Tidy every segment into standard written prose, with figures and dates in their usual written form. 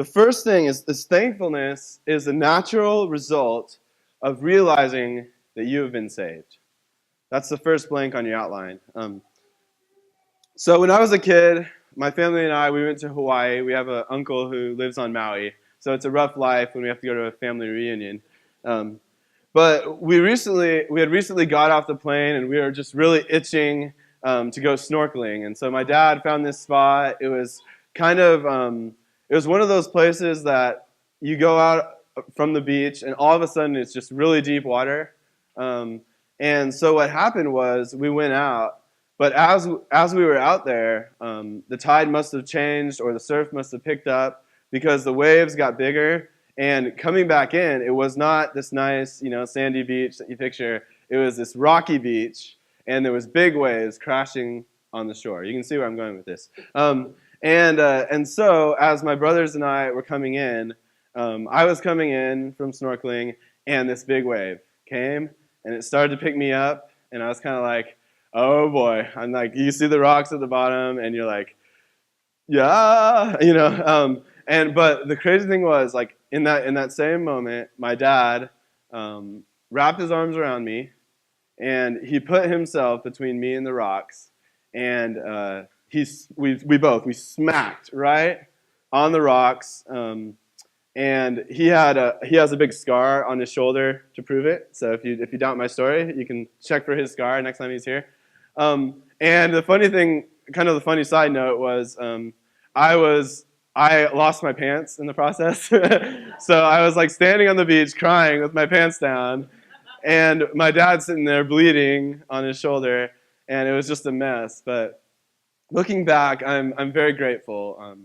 The first thing is this: thankfulness is a natural result of realizing that you have been saved. That's the first blank on your outline. So when I was a kid, my family and I, we went to Hawaii. We have an uncle who lives on Maui. So it's a rough life when we have to go to a family reunion. Um, but we had recently got off the plane, and we were just really itching to go snorkeling. And so my dad found this spot. It was kind of, it was one of those places that you go out from the beach, and all of a sudden it's just really deep water. And so what happened was we went out, but as we were out there, the tide must have changed or the surf must have picked up because the waves got bigger. And coming back in, it was not this nice, sandy beach that you picture. It was this rocky beach, and there was big waves crashing on the shore. You can see where I'm going with this. And so as my brothers and I were coming in, I was coming in from snorkeling, and this big wave came, and it started to pick me up, and I was kind of like, oh boy. I'm like, you see the rocks at the bottom, and you're like, yeah, but the crazy thing was, like, in that same moment, my dad wrapped his arms around me, and he put himself between me and the rocks, and we smacked right on the rocks, and he has a big scar on his shoulder to prove it. So if you doubt my story, you can check for his scar next time he's here. And the funny thing, kind of the funny side note was, I lost my pants in the process. So I was like standing on the beach crying with my pants down, and my dad's sitting there bleeding on his shoulder, and it was just a mess. But looking back, I'm very grateful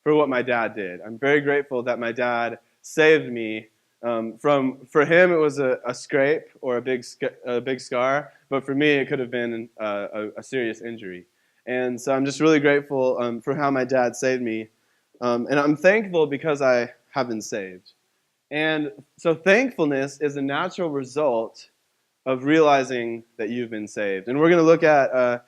for what my dad did. I'm very grateful that my dad saved me for him, it was a scrape or a big scar, but for me, it could have been a serious injury. And so I'm just really grateful for how my dad saved me. And I'm thankful because I have been saved. And so thankfulness is a natural result of realizing that you've been saved. And we're going to look at